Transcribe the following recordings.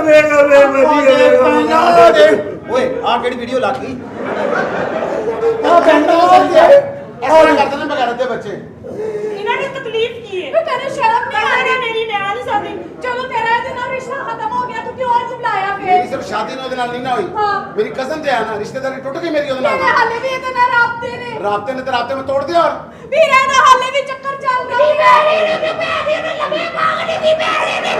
ਵੇਗਾ ਵੇ ਓਏ ਆ ਕਿਹੜੀ ਵੀਡੀਓ ਲੱਗ ਗਈ ਆ ਪੈਂਦਾ ਐਸਾ ਕਰਦੇ ਨੇ ਬਗੈਰ ਦੇ ਬੱਚੇ ਇਹਨਾਂ ਨੇ ਤਕਲੀਫ ਕੀ ਹੈ? ਤੈਨੂੰ ਸ਼ਰਮ ਨਹੀਂ ਆ ਰਹੀ? ਮੇਰੀ ਨਿਆਣ ਨਹੀਂ ਸਾਡੀ। ਜਦੋਂ ਤੇਰਾ ਇਹਦੇ ਨਾਲ ਰਿਸ਼ਤਾ ਖਤਮ ਹੋ ਗਿਆ ਤੂੰ ਕਿਉਂ ਉਹਨੂੰ ਬੁਲਾਇਆ ਮੇਰੀ ਫੇਰ? ਸਿਰਫ ਸ਼ਾਦੀ ਨਾਲ ਉਹਦੇ ਨਾਲ ਨਹੀਂ ਨਾ ਹੋਈ ਹਾਂ। ਮੇਰੀ ਕਜ਼ਨ ਤੇ ਆ ਨਾ ਰਿਸ਼ਤੇਦਾਰੀ ਟੁੱਟ ਗਈ ਮੇਰੀ ਉਹਦੇ ਤੇਰੇ ਨਾਲ ਹਾਲੇ ਵੀ ਇਹਦੇ ਨਾਲ ਰਾਬਤੇ ਨੇ ਰਾਬਤੇ ਨੇ ਤੇ ਰਾਬਤੇ ਮੈਂ ਤੋੜ ਦਿਆ ਵੀਰੇ ਦਾ ਹਾਲੇ ਵੀ ਚੱਕਰ ਚੱਲਦਾ ਵੀ ਮੇਰੀ ਨੂੰ ਵੀ ਪੈਦੀ ਨੂੰ ਲੱਗੇ ਮਾਂਗਣੀ ਵੀ ਮੇਰੀ ਨੇ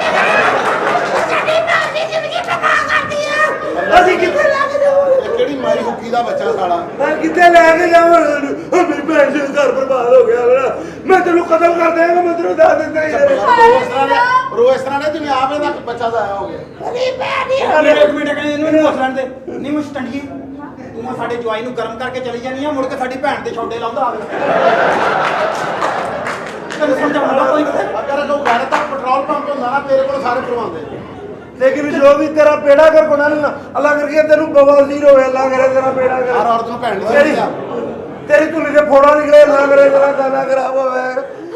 ਸਾਡੀ ਨਾਨੀ ਜ਼ਿੰਦਗੀ ਤਬਾਹ ਕਰਦੀ ਆ। ਅਸੀਂ ਕਿੱਥੇ ਲੱਗ ਜਾਵਾਂਗੇ? ਇਹ ਕਿਹੜੀ ਮਾਰੀ ਹੁੱਕੀ ਦਾ ਬੱਚਾ ਸਾਲਾ ਮੈਂ ਕਿੱਥੇ ਲੈ ਕੇ ਜਾਵਾਂਗਾ? ਮੇਰੀ ਭੈਣ ਦੇ ਘਰ ਬਰਬਾਦ ਹੋ ਗਿਆ ਮੇਰਾ। ਮੈਂ ਤੈਨੂੰ ਕਤਲ ਕਰ ਦੇਵਾਂਗਾ। ਮੈਂ ਤੈਨੂੰ ਦੱਸ ਦਿੰਦਾ ਯਾਰ। ਰੋ ਇਸ ਤਰ੍ਹਾਂ ਨੇ ਜਿਵੇਂ ਆਪ ਇਹਦਾ ਬੱਚਾ ਜ਼ਾਇਆ ਹੋ ਗਿਆ ਅਰੇ ਪੈਦੀ ਇੱਕ ਮਿੰਟ ਕਹਿੰਦੇ ਇਹਨੂੰ ਹੌਸਲਾ ਲੈਣ ਦੇ ਨਹੀਂ ਮੁਸਟੰਡੀ ਤੂੰ ਸਾਡੇ ਜਵਾਈ ਨੂੰ ਗਰਮ ਕਰਕੇ ਚਲੀ ਜਾਨੀ ਆ ਮੁੜ ਕੇ ਸਾਡੀ ਭੈਣ ਤੇ ਛੋਡੇ ਲਾਉਂਦਾ ਆਵੇ ਤੈਨੂੰ ਸਮਝਾਉਣਾ ਕੋਈ ਅਗਰ ਕੋਈ ਘਰ ਤੱਕ ਪੈਟਰੋਲ ਪੰਪ ਹੁੰਦਾ ਨਾ ਤੇਰੇ ਕੋਲ ਸਾਰੇ ਕਰਵਾਉਂਦੇ लेकिन जो भी तेरा पेड़ा कर बना लेना अल्लाह करके तेरू बवासीर होवे अल्लाह करे तेरा पेड़ा कर हर औरत ਨੂੰ ਭੈਣ ਨਹੀਂ तेरी ਚਾਹੀਦਾ तेरी तुली से फोड़ा निकले अल्लाह करे तेरा गाना खराब होवे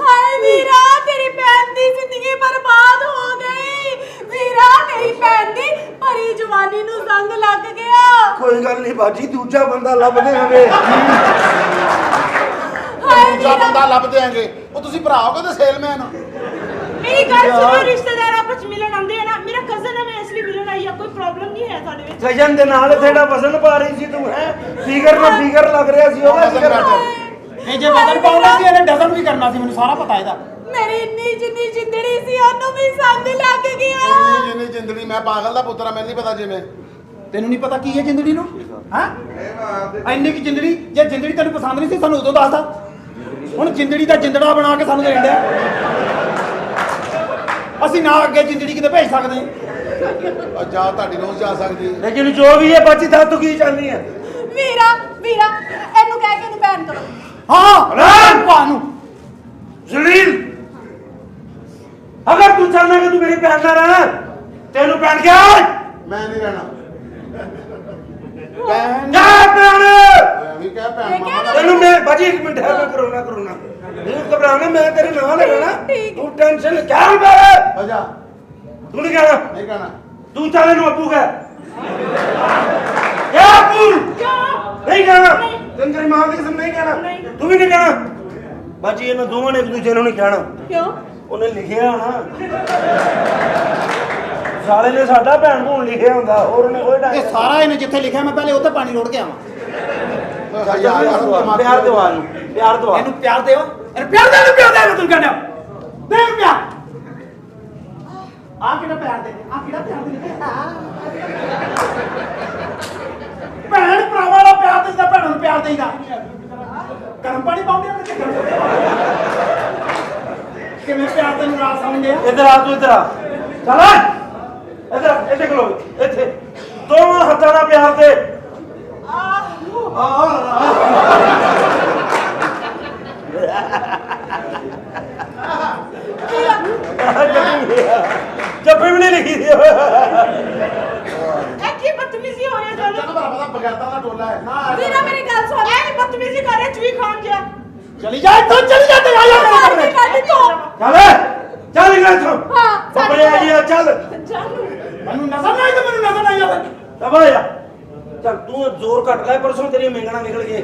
ਹਾਏ ਵੀਰਾ ਤੇਰੀ ਭੈਣ ਦੀ ਜ਼ਿੰਦਗੀ ਬਰਬਾਦ ਹੋ ਗਈ ਵੀਰਾ ਤੇਰੀ ਭੈਣ ਦੀ ਭਰੀ ਜਵਾਨੀ ਨੂੰ ਜ਼ੰਗ ਲੱਗ ਗਿਆ कोई गल नहीं बाजी दूजा बंदा लब देंगे ਹਾਏ ਦੂਜਾ ਵੀਰਾ ਬੰਦਾ ਲੱਭ ਦੇਾਂਗੇ ਉਹ ਤੁਸੀਂ ਭਰਾ ਹੋਗੇ ਤੇ ਸੇਲਮੈਨ ਮੇਰੀ ਗੱਲ ਸੁਣੋ, ਰਿਸ਼ਤੇਦਾਰ ਆਪਸ ਚ ਮਿਲਣ ਆਉਂਦੇ ਆ ਨਾ। ਮੇਰਾ ਕਜ਼ਨ ਹੈ, ਮੈਂ ਇਸ ਲਈ ਮਿਲਣ ਆਈ ਆ। ਕੋਈ ਪ੍ਰੋਬਲਮ ਨਹੀਂ ਹੈ ਸਾਡੇ ਵਿੱਚ। सजन दे नाल तेरा वजन पा रही सी तू है फिगर ना फिगर लग रहा सी ओदा फिगर ਇਹ ਜੇ ਬਦਲ ਪਾਉਣਾ ਸੀ ਇਹਨੇ ਡਜ਼ਨ ਵੀ ਕਰਨਾ ਸੀ ਮੈਨੂੰ ਸਾਰਾ ਪਤਾ ਇਹਦਾ ਮੇਰੀ ਇੰਨੀ ਜਿੰਨੀ ਜਿੰਦੜੀ ਸੀ ਉਹਨੂੰ ਵੀ ਸੰਗ ਲੱਗ ਗਿਆ ਜਿੰਨੀ ਜ਼ਿੰਦਗੀ ਮੈਂ ਪਾਗਲ ਦਾ ਪੁੱਤਰ ਆ ਮੈਨੂੰ ਨਹੀਂ ਪਤਾ ਜਿਵੇਂ ਤੈਨੂੰ ਨਹੀਂ ਪਤਾ ਕੀ ਹੈ ਜ਼ਿੰਦਗੀ ਨੂੰ ਹਾਂ ਇੰਨੀ ਕੀ ਜ਼ਿੰਦਗੀ ਜੇ ਜ਼ਿੰਦਗੀ ਤੈਨੂੰ ਪਸੰਦ ਨਹੀਂ ਸੀ ਸਾਨੂੰ ਉਦੋਂ ਦੱਸਦਾ ਹੁਣ ਜ਼ਿੰਦਗੀ ਦਾ ਜਿੰਦੜਾ ਬਣਾ ਕੇ ਸਾਨੂੰ ਦੇਣ ਡਿਆ ਅਸੀਂ ਨਾ ਅੱਗੇ ਜ਼ਿੰਦਗੀ ਕਿਤੇ ਭੇਜ ਸਕਦੇ ਔਰ ਜਾ ਤੁਹਾਡੀ ਰੋਜ਼ ਜਾ ਸਕਦੀ लेकिन जो भी है बाजी था तू की चाहनी है ਵੀਰਾ ਵੀਰਾ ਇਹਨੂੰ ਕਹਿ ਕੇ ਇਹਨੂੰ ਬੈਨ ਕਰੋ ਹਾਂ ਰਾਮ ਨੂੰ जलील अगर तू चाहना कि तू मेरी बहन ना रहना तेनू बहन क्या ਮੈਂ ਨਹੀਂ ਰਹਿਣਾ क्या बहन ਵੀ ਕਹਿ ਭੈਣ ਇਹ ਮਾਮਾ ਕਹਿ तेनू मैं बाजी एक मिनट है मैं करूँगा नहीं घबराना मैं तेरे नाल है ना ठीक। तू टेंशन क्या मेरे ਵਜਾ तू नहीं कहना ਨਹੀਂ ਕਹਿਣਾ तू चाले नु अब्बू का क्या अब्बू नहीं कहना तेन तेरी मां की कसम नहीं कहना तू भी नहीं कहना बाजी इन्होंने दोवां ने एक दूसरे ਨੂੰ नहीं कहना ਕਿਉਂ ਉਹਨੇ ਲਿਖਿਆ ਨਾ ਸਾਲੇ ਨੇ ਸਾਡਾ ਭੈਣ ਭੂਣ ਲਿਖਿਆ ਹੁੰਦਾ ਔਰ ਉਹਨੇ ਉਹ ਇਹ ਸਾਰਾ ਇਹਨੇ ਜਿੱਥੇ ਲਿਖਿਆ ਮੈਂ ਪਹਿਲੇ ਉੱਥੇ ਪਾਣੀ ਰੋੜ ਕੇ ਆਵਾਂ ਪਿਆਰ ਦਿਵਾ ਨੂੰ ਪਿਆਰ ਦਿਵਾ ਇਹਨੂੰ ਪਿਆਰ ਦਿਓ ਇਹਨੂੰ ਪਿਆਰ ਦੇ ਇਹਨੂੰ ਪਿਆਰ ਦੇ ਤੂੰ ਕਹਿੰਦਾ ਦੇ ਇਹਨੂੰ ਪਿਆਰ ਆ ਕਿਹੜਾ ਪਿਆਰ ਦੇ ਆ ਕਿਹੜਾ ਪਿਆਰ ਦੇ ਭੈਣ ਭਰਾਵਾਂ ਦਾ ਪਿਆਰ ਦੇਈਦਾ ਭੈਣਾਂ ਨੂੰ ਪਿਆਰ ਦੇਈਦਾ ਗਰਮ ਪਾਣੀ ਪਾਉਂਦੇ ਆ ਕਿ ਕਿਵੇਂ ਪਿਆਰ ਤੈਨੂੰ ਰਾਤ ਸਮਝਦੇ ਆ ਇੱਧਰ ਆ ਤੂੰ ਇੱਧਰ ਆ ਚੱਲ ਇੱਧਰ ਇੱਥੇ ਖਲੋ ਇੱਥੇ ਦੋਵਾਂ ਹੱਥਾਂ ਨਾਲ ਪਿਆਰ ਦੇ ਜੱਫੀ ਵੀ ਨਹੀਂ ਲਿਖੀ ਸੀ ਇਹ ਕੀ ਬਦਤਮੀਜ਼ੀ ਹੋ ਰਹੀ ਹੈ ਤੈਨੂੰ ਤੁਹਾਨੂੰ? ਪਤਾ ਬਗੈਰਤਾ ਦਾ ਟੋਲਾ ਹੈ ਨਾ ਵੀਰਾ ਮੇਰੀ ਗੱਲ ਸੁਣ ਇਹ ਵੀ ਬਦਤਮੀਜ਼ੀ ਕਰ ਰਿਹਾ ਚੂਈ ਖਾਨ ਜਿਹਾ। ਚਲੀ ਜਾ ਇੱਥੋਂ ਚਲੀ ਜਾ ਤੇ ਆ ਜਾ ਮਾਰ ਕੇ ਕੱਢ ਤੂੰ ਚੱਲ ਚੱਲ ਗਿਆ ਇੱਥੋਂ ਹਾਂ ਬੱਬਲੇ ਆ ਗਿਆ ਚੱਲ ਜਾਨੂ ਮੈਨੂੰ ਨਜ਼ਰ ਨਹੀਂ ਤੇ ਮੈਨੂੰ ਨਜ਼ਰ ਨਹੀਂ ਆਵੇ ਦਬਾ ਜਾ ਚੱਲ ਤੂੰ ਜ਼ੋਰ ਘੱਟ ਲੈ ਪਰਸੋਂ ਤੇਰੀ ਮੇਂਗਣਾ ਨਿਕਲ ਗਈ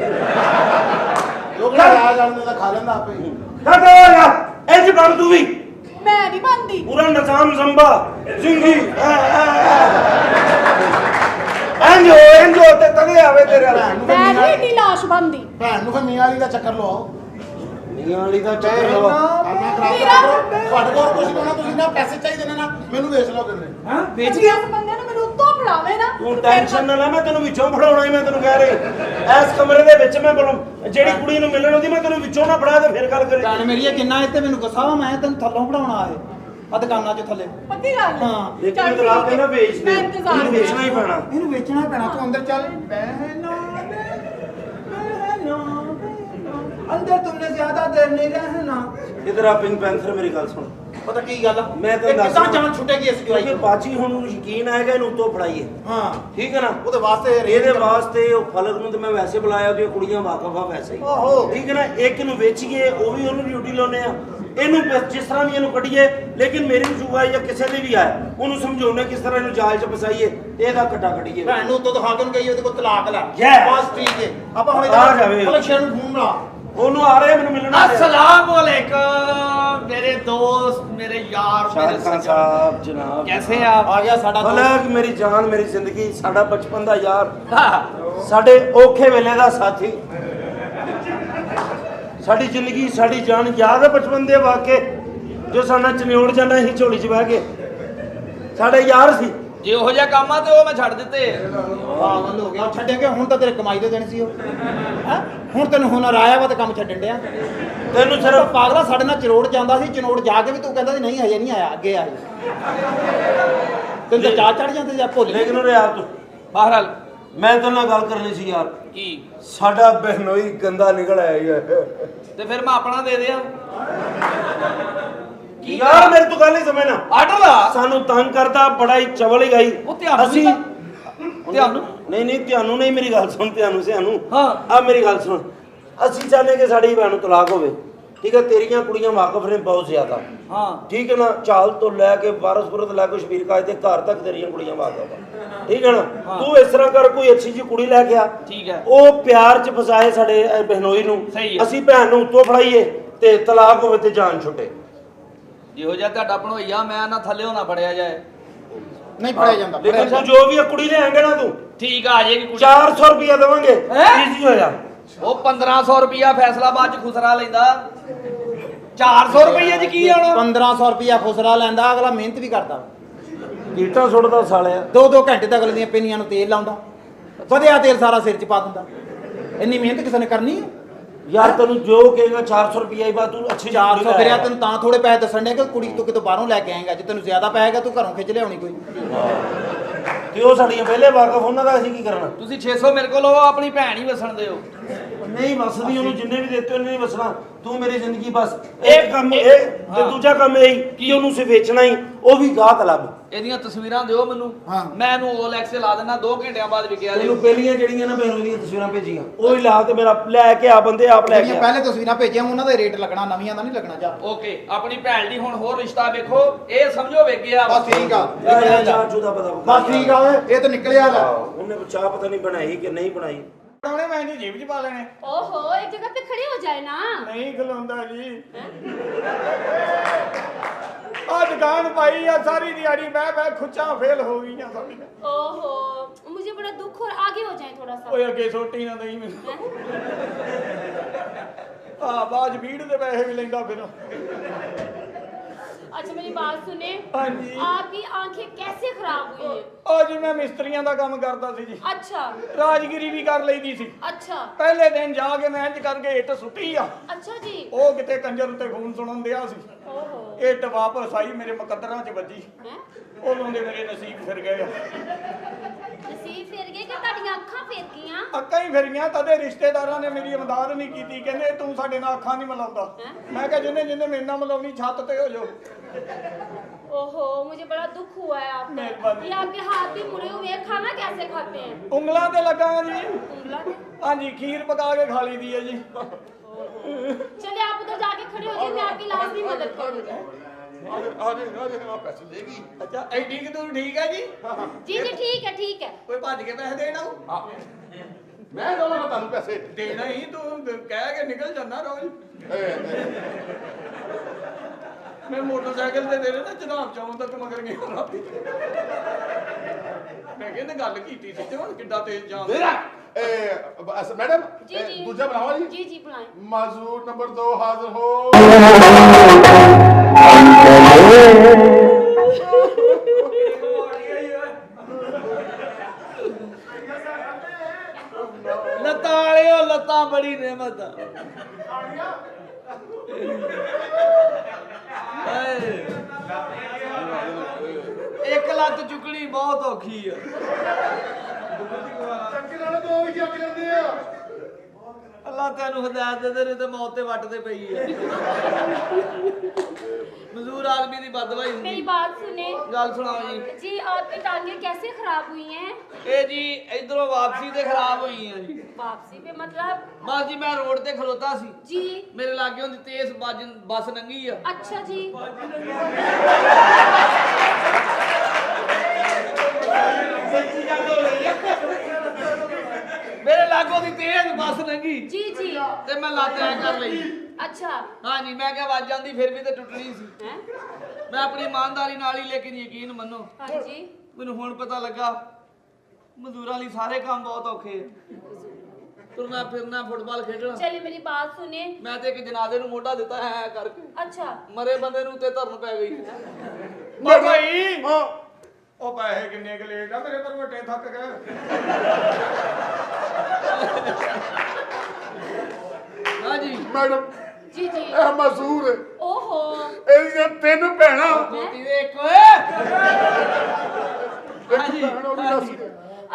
ਲੋਕ ਆ ਜਾਣਦੇ ਤਾਂ ਖਾ ਲੈਂਦਾ ਆਪੇ ਹੀ ਚੱਲ ਜਾ ਇੰਜ ਬਣ ਤੂੰ ਵੀ ਮੈਂ ਨਹੀਂ ਬੰਦੀ ਪੂਰਾ ਨਿਜ਼ਾਮ ਜ਼ੰਬਾ ਜ਼ਿੰਗੀ ਇੰਜੋ ਤੇ ਤਦੇ ਆਵੇ ਤੇਰੇ ਵਾਲਾ ਮੈਂ ਨਹੀਂ ਏਡੀ ਲਾਸ਼ ਬੰਦੀ ਭੈਣ ਨੂੰ ਫੇ ਮੀਆਂ ਵਾਲੀ ਦਾ ਚੱਕਰ ਲਵਾਓ ਮੀਆਂ ਵਾਲੀ ਦਾ ਚੱਕਰ ਲਵਾ ਖਾਣਾ ਖਰਾਬ ਕਰੋ ਤੁਹਾਡੇ ਕੋਲ ਕੁਝ ਨਹੀਂ ਹੋਣਾ ਤੁਸੀਂ ਨਾ ਪੈਸੇ ਚਾਹੀਦੇ ਨੇ ਨਾ ਮੈਨੂੰ ਵੇਚ ਲਓ ਕਿੰਨੇ ਹਾਂ ਵੇਚ ਇਸ ਬੰਦੇ ਨੂੰ ਮੈਨੂੰ ਉੱਤੋਂ ਫੜਾਵੇ ਨਾ ਤੂੰ ਟੈਨਸ਼ਨ ਨਾ ਲੈ ਮੈਂ ਤੈਨੂੰ ਵਿੱਚੋਂ ਫੜਾਉਣਾ ਹੀ ਮੈਂ ਤੈਨੂੰ ਕਹਿ ਰਹੀ ਇਸ ਕਮਰੇ ਦੇ ਵਿੱਚ ਮੈਂ ਜਿਹੜੀ ਕੁੜੀ ਨੂੰ ਮਿਲਣ ਆਉਂਦੀ ਮੈਂ ਤੈਨੂੰ ਵਿੱਚੋਂ ਨਾ ਫੜਾ ਤੇ ਫਿਰ ਗੱਲ ਕਰੀ ਭੈਣ ਮੇਰੀ ਇਹ ਕਿੰਨਾ ਇੱਥੇ ਮੈਨੂੰ ਗੁੱਸਾ ਵਾ ਮੈਂ ਤੈਨੂੰ ਥੱਲੋਂ ਪੜਾਉਣਾ ਆਏ ਆ ਦੁਕਾਨਾਂ 'ਚ ਥੱਲੇ ਪੱਕੀ ਗੱਲ ਹੈ। ਹਾਂ। ਲੇਕਿਨ ਚੱਲ ਇਹ ਤਾਂ ਆਪ ਠੀਕ ਹੈ। ਕਹਿੰਦਾ ਵੇਚ ਦੇ ਮੈਂ ਇੰਤਜ਼ਾਰ ਇਹਨੂੰ ਵੇਚਣਾ ਹੀ ਪੈਣਾ ਇਹਨੂੰ ਵੇਚਣਾ ਪੈਣਾ ਤੂੰ ਅੰਦਰ ਚੱਲ अंदर तुमने ज्यादा देर नहीं रहना ਇਧਰ ਆ ਪਿੰਕ ਪੈਂਥਰ ਮੇਰੀ ਗੱਲ ਸੁਣ पता की गल मैं तो कितना दस- जान छुटेगी इस ਕਿਉਂਕਿ जवाई ਬਾਜੀ ਹੁਣ ਨੂੰ ਯਕੀਨ ਆਏਗਾ ਇਹਨੂੰ ਉੱਤੋਂ ਫੜਾਈਏ हाँ ਠੀਕ ਹੈ ਨਾ ਉਹਦੇ ਵਾਸਤੇ ਇਹਦੇ ਵਾਸਤੇ ਉਹ ਫਲਕ ਨੂੰ ਤੇ ਮੈਂ ਵੈਸੇ ਬੁਲਾਇਆ ਉਹਦੀਆਂ ਕੁੜੀਆਂ ਵਾਕਫ ਆ ਵੈਸੇ ਹੀ ਆਹੋ। ਠੀਕ ਹੈ ਨਾ ਇੱਕ ਨੂੰ ਵੇਚੀਏ ਉਹ ਵੀ ਉਹਨੂੰ ਡਿਊਟੀ ਲਾਉਨੇ ਆ ਇਹਨੂੰ ਜਿਸ ਤਰ੍ਹਾਂ ਵੀ ਇਹਨੂੰ ਕੱਢੀਏ, ਲੇਕਿਨ ਮੇਰੀ ਜੂਆ ਜਾਂ ਕਿਸੇ ਦੀ ਵੀ ਆਏ ਉਹਨੂੰ ਸਮਝਾਉਣੇ ਕਿਸ ਤਰ੍ਹਾਂ ਇਹਨੂੰ ਜਾਲ 'ਚ ਫਸਾਈਏ ਤੇ ਇਹਦਾ ਕੱਟਾ ਕੱਢੀਏ। ਭੈਣ ਨੂੰ ਉੱਤੋਂ ਦਿਖਾ ਕੇ ਉਹਨੂੰ ਕਹੀਏ ਉਹਦੇ ਕੋਲ ਤਲਾਕ ਲੈ। Yes। ਬਸ ਠੀਕ ਹੈ। ਆਪਾਂ ਹੁਣ ਆ ਜਾਵੇ। ਕਲੈਕਸ਼ਨ ਨੂੰ ਫੋਨ ਲਾ। ਉਹਨੂੰ ਆ ਰਿਹਾ ਮੈਨੂੰ ਮਿਲਣਾ। अस्सलाम वालेकुम मेरे दोस्त मेरे यार मेरे शाहरुख खान सज्जन साहब जनाब कैसे हैं आप? ਆ ਗਿਆ ਸਾਡਾ ਫਲਕ ਮੇਰੀ ਜਾਨ ਮੇਰੀ ਜ਼ਿੰਦਗੀ ਸਾਡਾ ਬਚਪਨ ਦਾ ਯਾਰ हाँ, ਸਾਡੇ ਔਖੇ ਵੇਲੇ ਦਾ ਸਾਥੀ ਸਾਡੀ ਜ਼ਿੰਦਗੀ ਸਾਡੀ ਜਾਨ ਯਾਦ ਹੈ ਬਚਪਨ ਦੇ ਵਾਕੇ ਜੋ ਸਾਡਾ ਚਨਿਓੜ ਜਾਂਦਾ ਸੀ ਝੋਲੀ 'ਚ ਬਹਿ ਕੇ ਸਾਡੇ ਯਾਰ ਸੀ। जे हो जा काम आ ते वो मैं छड़ दिते ਪਾਗਲ ਹੋ ਗਿਆ। ਛੱਡੇਂਗੇ ਹੁਣ ਤਾਂ ਤੇਰੇ ਕਮਾਈ ਦੇ ਦਿਨ ਸੀ ਉਹ ਹੈ। ਹੁਣ ਤੈਨੂੰ ਹੁਨਰ ਆਇਆ ਵਾ ਤੇ ਕੰਮ ਛੱਡਣ ਡਿਆ। ਤੈਨੂੰ ਸਿਰਫ ਸਿਰਫ ਪਾਗਲਾ ਸਾਡੇ ਨਾਲ ਚਰੋੜ ਜਾਂਦਾ ਸੀ। ਚਨੋੜ ਜਾ ਕੇ ਵੀ ਤੂੰ ਕਹਿੰਦਾ ਸੀ ਨਹੀਂ ਹਜੇ ਨਹੀਂ ਆਇਆ, ਅੱਗੇ ਆ ਜਾ। ਤੈਨੂੰ ਤਾਂ ਚਾਹ ਚੜ ਜਾਂਦੇ ਜਾਂ ਭੁੱਲ ਗਏ। ਲੇਕਿਨ ਉਹ ਯਾਰ ਤੂੰ बहरहाल ਮੈਂ ਤੇਰੇ ਨਾਲ ਗੱਲ ਕਰਨੀ ਸੀ ਯਾਰ। की ਸਾਡਾ ਬਹਿਨੋਈ ਗੰਦਾ ਨਿਕਲ ਆਇਆ ਯਾਰ। ते फिर मैं अपना दे दिया की ਯਾਰ ਮੇਰੇ ਤੋਂ ਗੱਲ ਨਹੀਂ ਸਮਝਣਾ। आर्डर ला ਸਾਨੂੰ ਤੰਗ ਕਰਦਾ ਬੜਾ ਹੀ ਚਵਲ ਹੀ ਗਈ। ਉਹ ਧਿਆਨ ਅਸੀਂ ਧਿਆਨ ਨਹੀਂ ਨਹੀਂ ਤੁਹਾਨੂੰ ਨਹੀਂ, ਮੇਰੀ ਗੱਲ ਸੁਣ, ਤੁਹਾਨੂੰ ਸਿਆਨੂੰ ਹਾਂ। ਆ ਮੇਰੀ ਗੱਲ ਸੁਣ। ਅਸੀਂ ਚਾਹੁੰਦੇ ਕਿ ਸਾਡੀ ਭੈਣ ਨੂੰ ਤਲਾਕ ਹੋਵੇ, ਠੀਕ ਹੈ। ਤੇਰੀਆਂ ਕੁੜੀਆਂ ਵਾਕਫ ਨੇ ਬਹੁਤ ਜ਼ਿਆਦਾ, हाँ ਠੀਕ ਹੈ ਨਾ। ਚਾਲ ਤੋਂ ਲੈ ਕੇ ਵਾਰਸਪੁਰਤ ਲੈ ਕੇ ਸ਼ਬੀਰ ਕਾਜ ਦੇ ਘਰ ਤੱਕ ਤੇਰੀਆਂ ਕੁੜੀਆਂ ਵਾਕਫ ਆ, ਠੀਕ ਹੈ ਨਾ। ਤੂੰ ਇਸ ਤਰ੍ਹਾਂ ਕਰ, ਕੋਈ ਅੱਛੀ ਜੀ ਕੁੜੀ ਲੈ ਕੇ ਆ, ठीक है ਉਹ ਪਿਆਰ ਚ ਫਸਾਏ ਸਾਡੇ ਬਹਿਨੋਈ ਨੂੰ, ਸਹੀ ਹੈ। ਅਸੀਂ ਭੈਣ ਨੂੰ ਉੱਤੋਂ ਫੜਾਈਏ ਤੇ ਤਲਾਕ ਹੋਵੇ ਤੇ ਜਾਨ ਛੁੱਟੇ। जे हो जा ਤੁਹਾਡਾ ਭਣੋਈਆ ਮੈਂ ਨਾ ਥੱਲੇ ਨਾ ਫੜਿਆ ਜਾਏ। ਨਹੀਂ ਫੜਿਆ ਜਾਂਦਾ। ਲੇਕਿਨ ਤੂੰ ਜੋ ਵੀ ਆ ਕੁੜੀ ਲਿਆਏਂਗੇ ਨਾ ਤੂੰ ਠੀਕ ਆ ਜਾਏਗੀ ਕੁੜੀ 400 ਰੁਪਇਆ ਦੇਵਾਂਗੇ। ਹੈਂ? ਕੀ ਜੀ ਹੋਇਆ? ਉਹ 1500 ਰੁਪਿਆ ਫੈਸਲਾਬਾਦ ਚ ਖੁਸਰਾ ਲੈਂਦਾ 400 ਰੁਪਏ ਚ ਕੀ ਆਉਣਾ 1500 ਰੁਪਿਆ ਖੁਸਰਾ ਲੈਂਦਾ, ਅਗਲਾ ਮਿਹਨਤ ਵੀ ਕਰਦਾ। ਕੀਟਾਂ ਸੁੱਟਦਾ ਸਾਲਿਆ। 2-2 ਘੰਟੇ ਤੱਕ ਅਗਲੇ ਦੀਆਂ ਪਿੰਨੀਆਂ ਨੂੰ ਤੇਲ ਲਾਉਂਦਾ, ਵਧਿਆ ਤੇਲ ਸਾਰਾ ਸਿਰ 'ਚ ਪਾ ਦਿੰਦਾ। ਇੰਨੀ ਮਿਹਨਤ ਕਿਸੇ ਨੇ ਕਰਨੀ ਹੈ? ਯਾਰ ਤੈਨੂੰ ਜੋ ਕਹੇਗਾ 400 ਰੁਪਇਆ ਹੀ ਬਾਤ, ਤੂੰ ਅੱਛੀ 400 ਫਿਰਿਆ ਤੈਨੂੰ ਤਾਂ ਥੋੜੇ ਪੈਸੇ ਦੱਸਣ ਦੇ ਕਿ ਕੁੜੀ ਤੂੰ ਕਿਤੋਂ ਬਾਹਰੋਂ ਲੈ ਕੇ ਆਏਗਾ। ਜੇ ਤੈਨੂੰ ਜ਼ਿਆਦਾ ਪੈਸੇਗਾ ਤੂੰ ਘਰੋਂ ਖਿੱਚ ਲਿਆਉਣੀ ਕੋਈ। ਤੇ ਉਹ ਸਾਡੀਆਂ ਪਹਿਲੇ ਵਾਕਫ, ਉਹਨਾਂ ਦਾ ਅਸੀਂ ਕੀ ਕਰਨਾ? ਤੁਸੀਂ 600 ਮੇਰੇ ਕੋਲ ਲਓ ਆਪਣੀ ਭੈਣ ਹੀ ਵਸਣ ਦਿਓ ਨਹੀਂ ਵਸਦੀ, ਉਹਨੂੰ ਜਿੰਨੇ ਵੀ ਦਿੱਤੇ ਉਹਨੇ ਨਹੀਂ ਵਸਣਾ। ਤੂੰ ਮੇਰੀ ਜ਼ਿੰਦਗੀ ਬਸ ਇੱਕ ਕੰਮ ਇਹ ਤੇ ਦੂਜਾ ਕੰਮ ਇਹ ਕਿ ਉਹਨੂੰ ਸੇ ਵੇਚਣਾ ਹੀ, ਉਹ ਵੀ ਗਾਹਕ ਲੱਭ। ਇਹਦੀਆਂ ਤਸਵੀਰਾਂ ਦਿਓ ਮੈਨੂੰ ਹਾਂ। ਮੈਂ ਇਹਨੂੰ OLX ਲਾ ਦੇਣਾ 2 ਘੰਟਿਆਂ ਬਾਅਦ ਵਿਕਿਆ ਤੈਨੂੰ ਦਿਓ ਪਹਿਲੀਆਂ ਜਿਹੜੀਆਂ ਨਾ ਬਹਿਨੋਈ ਦੀਆਂ ਤਸਵੀਰਾਂ ਭੇਜੀਆਂ ਉਹ ਹੀ ਲਾ ਤੇ ਮੇਰਾ ਲੈ ਕੇ ਆ, ਬੰਦੇ ਆਪ ਲੈ ਕੇ ਜਿਹੜੀਆਂ ਆ। ਪਹਿਲੇ ਤਸਵੀਰਾਂ ਭੇਜੀਆਂ ਉਹਨਾਂ ਦਾ ਰੇਟ ਲੱਗਣਾ, ਨਵੀਆਂ ਦਾ ਨਹੀਂ ਲੱਗਣਾ। ਜਾ ਓਕੇ ਆਪਣੀ ਭੈਣ ਦੀ ਹੁਣ ਹੋਰ ਰਿਸ਼ਤਾ ਵੇਖੋ ਇਹ ਸਮਝੋ ਵੇਖਿਆ ਬਸ ਠੀਕ ਆ। ਯਾਰ ਚਾਹ ਚੂ ਦਾ ਪਤਾ ਬਸ ਠੀਕ ਆ ਓਏ, ਇਹ ਤਾਂ ਨਿਕਲਿਆ ਲੈ। ਉਹਨੇ ਚਾਹ ਪਤਾ ਨਹੀਂ ਬਣਾਈ ਕਿ ਨਹੀਂ ਬਣਾਈ। ਉਹਨੇ ਮੈਂ ਇਹਦੀ ਜੇਬ 'ਚ ਪਾ ਲੈਣੇ। ओहो एक जगह पे खड़े हो जाए ना। ਨਹੀਂ ਖਲੋਂਦਾ ਜੀ। ਆ ਦੁਕਾਨ ਪਾਈ ਆ ਸਾਰੀ ਦਿਹਾੜੀ ਮੈਂ ਖੁੱਚਾਂ ਫੇਲ ਹੋ ਗਈਆਂ ਸਾਡੀਆਂ। ओहो मुझे बड़ा दुख और आगे हो जाए थोड़ा सा। ਓਏ ਅੱਗੇ ਸੋਟੀ ਨਾ ਦਈ ਮੈਨੂੰ। ਆ ਬਾਜ ਭੀੜ ਦੇ ਪੈਸੇ ਵੀ ਲੈਂਦਾ ਫਿਰ। अच्छा मेरी बात सुने। हाँ जी। आपकी आंखें कैसे खराब हुई है? ਉਹ ਜੀ ਮੈਂ ਮਿਸਤਰੀਆਂ ਦਾ ਕੰਮ ਕਰਦਾ ਸੀ ਜੀ। अच्छा ਰਾਜਗਿਰੀ ਵੀ ਕਰ ਲਈਦੀ ਸੀ। अच्छा ਪਹਿਲੇ ਦਿਨ ਜਾ ਕੇ ਮੈਂ ਇੰਜ ਕਰਕੇ ਇੱਟ ਸੁੱਟੀ ਆ, अच्छा जी। ਉਹ ਕਿਤੇ ਕੰਜਰ ਉੱਤੇ ਖੂਨ ਸੁਣਨ ਦਿਆ ਸੀ। ओहो ਇੱਟ ਵਾਪਸ ਆਈ ਮੇਰੇ ਮੁਕੱਦਰਾਂ 'ਚ ਵੱਜੀ। हैं? ਉਦੋਂ ਦੇ ਮੇਰੇ ਨਸੀਬ ਫਿਰ ਗਏ ਆ। नसीब फिर गए कि ताड़ियां अखां फिर गईयां? ਅੱਖਾਂ ਹੀ ਫਿਰੀਆਂ, ਤਦੇ ਰਿਸ਼ਤੇਦਾਰਾਂ ਨੇ ਮੇਰੀ ਇਮਦਾਦ ਨਹੀਂ ਕੀਤੀ। ਕਹਿੰਦੇ ਤੂੰ ਸਾਡੇ ਨਾਲ ਅੱਖਾਂ ਨਹੀਂ ਮਿਲਾਉਂਦਾ। ਹੈਂ? ਮੈਂ ਕਿਹਾ ਜਿੰਨੇ ਜਿੰਨੇ ਮੇਰੇ ਨਾਲ ਮਿਲਾਉਣੀ ਛੱਤ ਤੇ ਹੋ ਜਾਓ। ओहो मुझे बड़ा दुख हुआ है आपका। मेहरबानी। ये आपके हाथ भी मुड़े हुए हैं, खाना कैसे खाते हैं? ਉਂਗਲਾਂ ਤੇ ਲੱਗਾ ਵਾਂ ਜੀ। उंगला पे? ਹਾਂਜੀ ਖੀਰ ਪਕਾ ਕੇ ਖਾ ਲਈਦੀ ਹੈ ਜੀ। चलिए आप उधर जाके खड़े हो जाइए, मैं आपकी लाजमी मदद करूंगी। ਅੱਛਾ ਐਡੀ ਕਿ ਤੂੰ ਠੀਕ ਹੈ ਜੀ? जी जी ठीक है ठीक है। ਕੋਈ ਭੱਜ ਕੇ ਪੈਸੇ ਦੇਣਾ? ਮੈਂ ਦਵਾਂਗਾ ਤੁਹਾਨੂੰ ਪੈਸੇ। ਦੇਣਾ ਹੀ, ਤੂੰ ਕਹਿ ਕੇ ਨਿਕਲ ਜਾਂਦਾ ਰੋਜ਼। ਮੈਂ ਮੋਟਰਸਾਈਕਲ ਤੇ ਦੇ ਨਾ ਜਨਾਬ ਚੌਂ ਤੱਕ ਮਗਰ ਗਿਆ ਰਾਤੀ। ਮੈਂ ਕਹਿੰਦੇ ਗੱਲ ਕੀਤੀ ਸੀ ਤੇ ਹੁਣ ਕਿੱਡਾ ਤੇਜ਼ ਜਾਂਦਾ। ਦੇਰਾ ਮੈਡਮ जी जी ਦੂਜਾ ਬਣਾਵਾ ਜੀ। जी जी बुलाएं। ਮਾਜ਼ੂਰ ਨੰਬਰ 2 ਹਾਜ਼ਰ ਹੋ। ਲੱਤਾਂ ਵਾਲਿਓ ਲੱਤਾਂ ਬੜੀ ਰਹਿਮਤ ਆ ਹਾਏ। ਇੱਕ ਲੱਤ ਚੁੱਕਣੀ ਬਹੁਤ ਔਖੀ ਆ ਚੱਕੇ ਨਾਲ ਦੋ ਵੀ ਚੱਕ ਲੈਂਦੇ ਆ। ਅੱਲਾ ਤੈਨੂੰ ਹਦਾਇਤ ਦੇ ਦੇ ਤੇ ਮੌਤ ਤੇ ਵੱਟ ਤੇ ਪਈ ਹੈ ਮਜ਼ਦੂਰ ਆਦਮੀ ਦੀ ਬਦਦੁਆਈ मेरी ਹੁੰਦੀ बात सुने ਗੱਲ ਸੁਣਾਓ ਜੀ जी आपकी टांगे कैसे खराब हुई हैं ਇਹ ਜੀ ਇਧਰੋਂ ਵਾਪਸੀ ਤੇ ਖਰਾਬ ਹੋਈ ਹੈ ਜੀ वापसी पे मतलब ਬਸ ਜੀ ਮੈਂ ਰੋਡ ਤੇ ਖਲੋਤਾ ਸੀ जी ਮੇਰੇ ਲਾਗੇ ਹੁੰਦੀ ਤੇਜ਼ ਬੱਸ ਲੰਘੀ ਆ अच्छा जी ਮੇਰੇ ਲਾਗੋਂ ਦੀ ਤੇਜ਼ ਬੱਸ ਲੰਘੀ जी जी ਤੇ ਮੈਂ ਲੱਤ ਐ ਕਰ ਲਈ अच्छा ਹਾਂਜੀ ਮੈਂ ਕਿਹਾ ਵੱਜ ਜਾਂਦੀ ਫਿਰ ਵੀ ਤੇ ਟੁੱਟਣੀ ਸੀ हैं ਮੈਂ ਆਪਣੀ ਇਮਾਨਦਾਰੀ ਨਾਲ ਹੀ ਲੇਕਿਨ ਯਕੀਨ ਮੰਨੋ हाँ जी ਮੈਨੂੰ ਹੁਣ ਪਤਾ ਲੱਗਾ ਮਜ਼ਦੂਰਾਂ ਲਈ ਸਾਰੇ ਕੰਮ ਬਹੁਤ ਔਖੇ ਆ ਤੁਰਨਾ ਫਿਰਨਾ ਫੁੱਟਬਾਲ ਖੇਡਣਾ चलिए मेरी बात सुने ਮੈਂ ਤੇ ਇੱਕ ਜਨਾਜ਼ੇ ਨੂੰ ਮੋਢਾ ਦਿੱਤਾ ਹੈ ਕਰਕੇ अच्छा ਮਰੇ ਬੰਦੇ ਨੂੰ ਤੇ ਧਰਨ ਪੈ ਗਈ ਭਾਈ ਉਹ ਪੈਸੇ ਕਿੰਨੇ ਕੁ ਲੇਟ ਆ ਮੇਰੇ ਪਰ ਵੱਟੇ ਥੱਕ ਗਏ ਹਾਂਜੀ ਮੈਡਮ जी जी ਇਹ ਮਜ਼ਦੂਰ ਹੈ ओहो ਇਹਦੀਆਂ 3 ਭੈਣਾਂ ਮੋਤੀ ਦੇ ਇੱਕ ਓਏ ਹਾਂਜੀ ਭੈਣ ਉਹ ਵੀ ਦੱਸ ਦੇ।